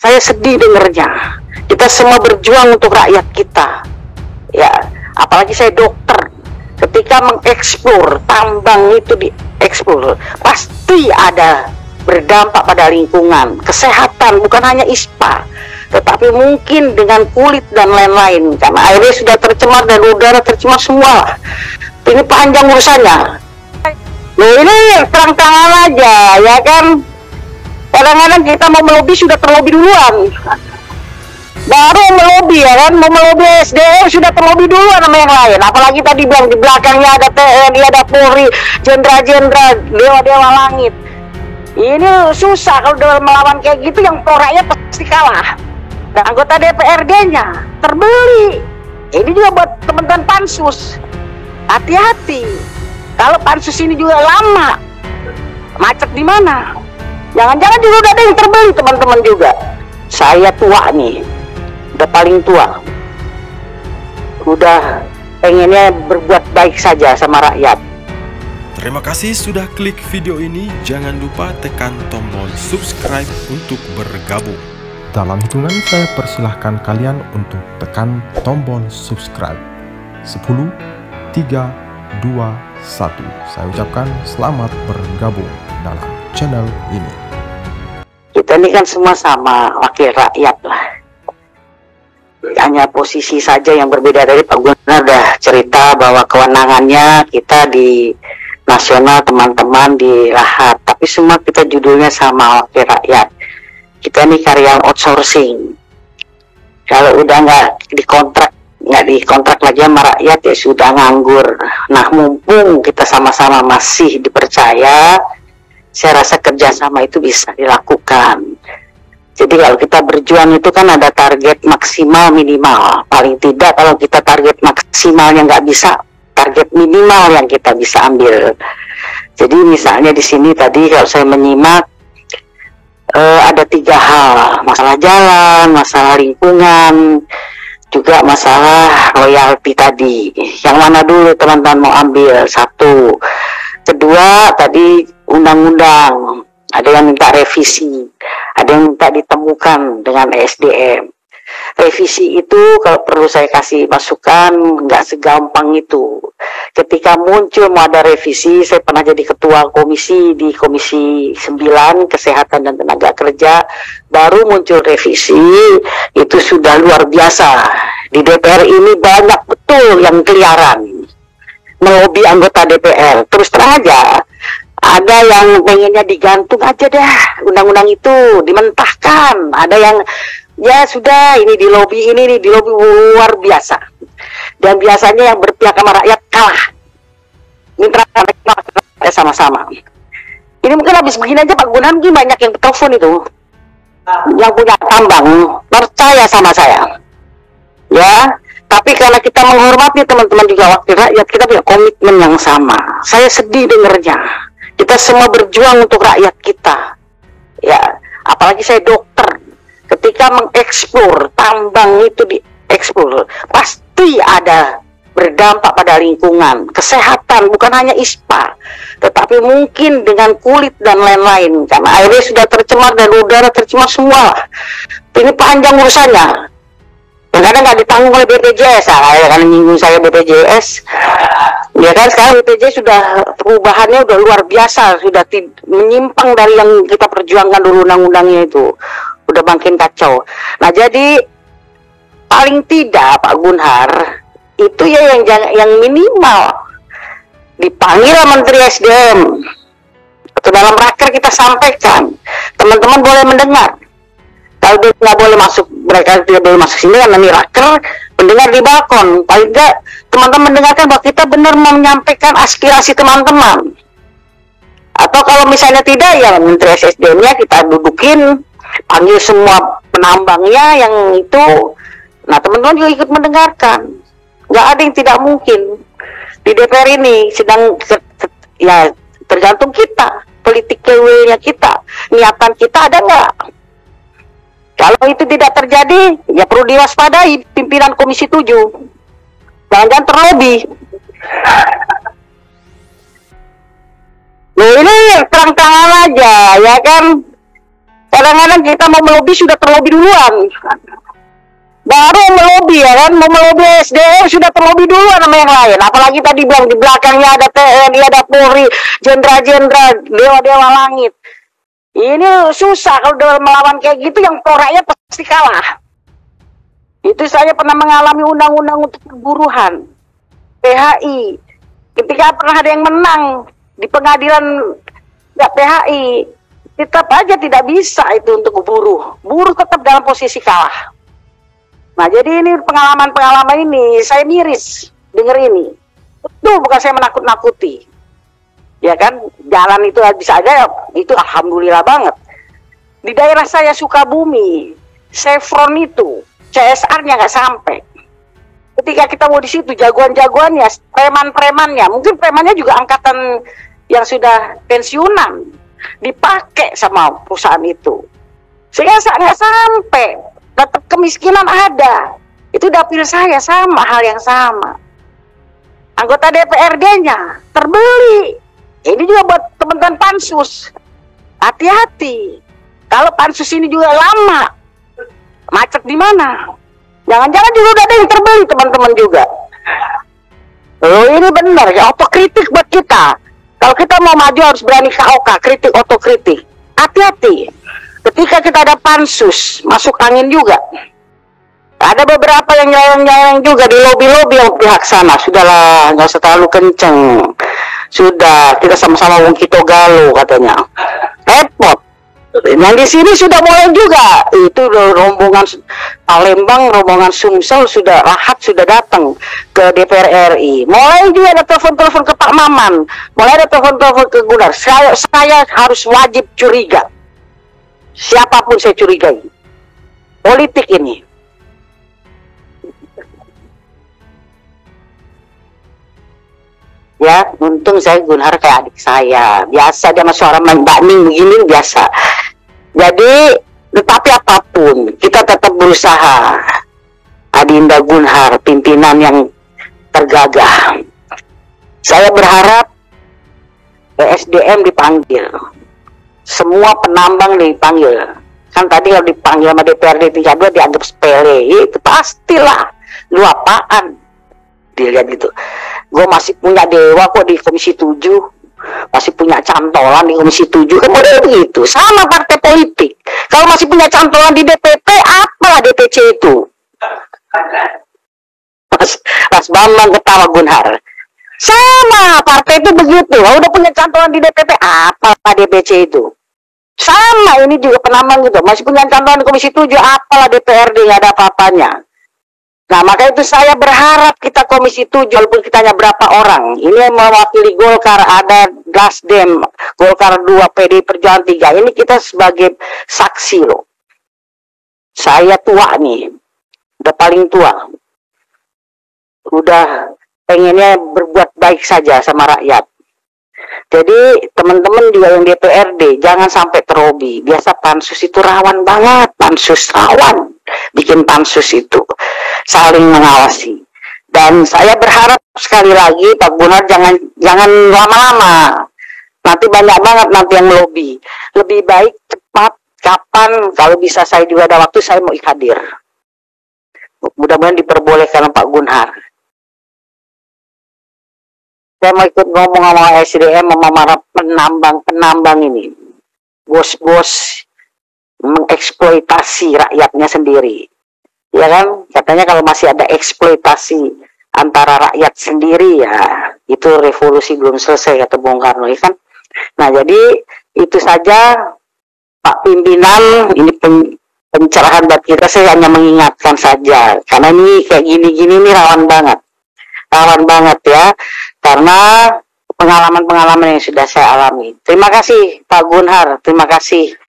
Saya sedih dengernya. Kita semua berjuang untuk rakyat kita. Ya, apalagi saya dokter. Ketika mengeksplor tambang itu dieksplor, pasti ada berdampak pada lingkungan, kesehatan, bukan hanya ISPA, tetapi mungkin dengan kulit dan lain-lain. Karena airnya sudah tercemar dan udara tercemar semua. Ini panjang urusannya. Loh, ini terang-terangan aja, ya kan? Kadang-kadang kita mau melobi sudah terlobi duluan. Baru melobi, ya kan? Mau melobi SDM sudah terlobi duluan sama yang lain. Apalagi tadi bilang di belakangnya ada TNI, ada Polri, jenderal-jenderal, dewa-dewa langit. Ini susah kalau melawan kayak gitu, yang pro rakyat pasti kalah. Dan anggota DPRD-nya terbeli. Ini juga buat teman-teman pansus. Hati-hati. Kalau pansus ini juga lama, macet di mana? Jangan-jangan juga udah ada yang terbeli teman-teman juga. Saya tua nih, udah paling tua. Udah pengennya berbuat baik saja sama rakyat. Terima kasih sudah klik video ini. Jangan lupa tekan tombol subscribe untuk bergabung. Dalam hitungan saya persilahkan kalian untuk tekan tombol subscribe. 10, 3, 2, 1. Saya ucapkan selamat bergabung dalam channel ini. Kita ini kan semua sama wakil rakyat lah. Hanya posisi saja yang berbeda. Dari Pak Gubernur udah cerita bahwa kewenangannya kita di nasional, teman-teman di Lahat, tapi semua kita judulnya sama, wakil rakyat. Kita ini karyawan outsourcing. Kalau udah nggak dikontrak lagi sama rakyat, ya sudah nganggur. Nah, mumpung kita sama-sama masih dipercaya, saya rasa kerjasama itu bisa dilakukan. Jadi kalau kita berjuang itu kan ada target maksimal minimal. Paling tidak kalau kita target maksimalnya nggak bisa, target minimal yang kita bisa ambil. Jadi misalnya di sini tadi kalau saya menyimak, ada 3 hal: masalah jalan, masalah lingkungan, juga masalah royalti tadi. Yang mana dulu teman-teman mau ambil? 1. Kedua tadi undang-undang, ada yang minta revisi, ada yang minta ditemukan dengan SDM. Revisi itu kalau perlu saya kasih masukan, nggak segampang itu. Ketika muncul mau ada revisi, saya pernah jadi ketua komisi di Komisi 9 Kesehatan dan Tenaga Kerja, baru muncul revisi, itu sudah luar biasa. Di DPR ini banyak betul yang keliaran melobi anggota DPR. Terus terang aja, ada yang pengennya digantung aja dah undang-undang itu, dimentahkan. Ada yang ya sudah, ini di lobi luar biasa. Dan biasanya yang berpihak sama rakyat kalah. Mitra rakyat sama-sama. Ini mungkin habis begini aja Pak Gunan, mungkin banyak yang telepon itu, yang punya tambang, percaya sama saya. Ya, tapi karena kita menghormati teman-teman juga wakil rakyat, kita punya komitmen yang sama. Saya sedih dengernya. Kita semua berjuang untuk rakyat kita. Ya, apalagi saya dokter. Ketika mengeksplor tambang itu dieksplor, pasti ada berdampak pada lingkungan, kesehatan, bukan hanya ISPA, tetapi mungkin dengan kulit dan lain-lain. Karena airnya sudah tercemar dan udara tercemar semua. Ini panjang urusannya. Kadang nggak ditanggung oleh BPJS, karena nyinggung saya BPJS. Ya kan, sekarang BPJS sudah perubahannya udah luar biasa, sudah menyimpang dari yang kita perjuangkan dulu undang-undangnya itu. Udah makin kacau. Nah, jadi paling tidak Pak Gunhar itu ya yang minimal dipanggil Menteri SDM atau dalam raker kita sampaikan, teman-teman boleh mendengar. Kalau dia nggak boleh masuk, mereka tidak boleh masuk sini karena ini raker, mendengar di balkon. Paling nggak teman-teman mendengarkan bahwa kita benar menyampaikan aspirasi teman-teman. Atau kalau misalnya tidak, ya Menteri SDM-nya kita dudukin, panggil semua penambangnya yang itu. Nah, teman-teman juga ikut mendengarkan. Nggak ada yang tidak mungkin. Di DPR ini sedang ya tergantung kita, politik will-nya kita, niatan kita ada nggak. Kalau itu tidak terjadi, ya perlu diwaspadai pimpinan Komisi 7. Jangan terlobi. Loh, ini terang-terangan aja, ya kan? Kadang-kadang kita mau melobi sudah terlobi duluan. Baru melobi ya kan, mau melobi SDM sudah terlobi duluan sama yang lain. Apalagi tadi bilang di belakangnya ada TNI, ada Polri, jenderal-jenderal, dewa-dewa langit. Ini susah kalau melawan kayak gitu, yang rakyat pasti kalah. Itu saya pernah mengalami undang-undang untuk perburuhan, PHI. Ketika pernah ada yang menang di pengadilan ya, PHI, tetap aja tidak bisa itu untuk buruh. Buruh tetap dalam posisi kalah. Nah, jadi ini pengalaman-pengalaman ini saya miris denger ini. Itu bukan saya menakut-nakuti. Ya kan, jalan itu bisa aja, itu alhamdulillah banget. Di daerah saya Sukabumi, Chevron itu CSR-nya nggak sampai. Ketika kita mau di situ, jagoan-jagoannya, preman-premannya, mungkin premannya juga angkatan yang sudah pensiunan, dipakai sama perusahaan itu. Sehingga nggak sampai. Tetap kemiskinan ada. Itu dapil saya sama, hal yang sama. Anggota DPRD-nya terbeli. Ini juga buat teman-teman pansus. Hati-hati. Kalau pansus ini juga lama, macet di mana? Jangan-jangan juga udah ada yang terbeli teman-teman juga. Oh, ini benar ya, otokritik buat kita. Kalau kita mau maju harus berani KOK, kritik otokritik. Hati-hati. Ketika kita ada pansus, masuk angin juga. Ada beberapa yang nyayang-nyayang juga di lobi-lobi yang pihak sana. Sudahlah, nggak usah terlalu kenceng. Sudah, kita sama-sama wong Kito Galo katanya. Repot. Yang di sini sudah mulai juga. Itu rombongan Palembang, rombongan Sumsel sudah Rahat sudah datang ke DPR RI. Mulai juga ada telepon-telepon ke Pak Maman. Mulai ada telepon-telepon ke Gunar. Saya harus wajib curiga. Siapapun saya curigai. Politik ini. Ya, untung saya Gunhar kayak adik saya. Biasa dia sama suara Mbak Ning begini biasa. Jadi, tetapi apapun, kita tetap berusaha. Adinda Gunhar, pimpinan yang tergagah. Saya berharap SDM dipanggil. Semua penambang dipanggil. Kan tadi kalau dipanggil sama DPRD tingkat 2 dianggap sepele. Itu pastilah. Lu apaan? Dilihat gitu. Gue masih punya dewa kok di Komisi 7. Masih punya cantolan di Komisi 7. Kan model begitu. Sama partai politik. Kalau masih punya cantolan di DPP, apalah DPC itu? Mas Bambang ketawa Gunhar. Sama partai itu begitu. Kalau udah punya cantolan di DPP, apalah DPC itu? Sama ini juga penambang gitu. Masih punya cantolan di Komisi 7, apalah DPRD, nggak ada apa-apanya. Nah, maka itu saya berharap kita Komisi 7, walaupun kita hanya berapa orang. Ini yang mewakili Golkar, ada Nasdem, Golkar 2, PD Perjuangan 3. Ini kita sebagai saksi loh. Saya tua nih. Udah paling tua. Udah pengennya berbuat baik saja sama rakyat. Jadi teman-teman juga yang DPRD jangan sampai terobi. Biasa pansus itu rawan banget, pansus rawan. Bikin pansus itu saling mengawasi. Dan saya berharap sekali lagi Pak Gunhar jangan lama-lama. Nanti banyak banget nanti yang melobi. Lebih baik cepat, kapan, kalau bisa saya juga ada waktu saya mau hadir. Mudah-mudahan diperbolehkan Pak Gunhar. Saya mau ikut ngomong sama SDM, sama para penambang ini. Bos-bos mengeksploitasi rakyatnya sendiri. Ya kan? Katanya kalau masih ada eksploitasi antara rakyat sendiri, ya itu revolusi belum selesai, kata Bung Karno. Ya kan? Nah, jadi itu saja Pak Pimpinan, ini pencerahan buat kita. Saya hanya mengingatkan saja. Karena ini kayak gini-gini ini rawan banget ya, karena pengalaman-pengalaman yang sudah saya alami. Terima kasih Pak Gunhar, terima kasih.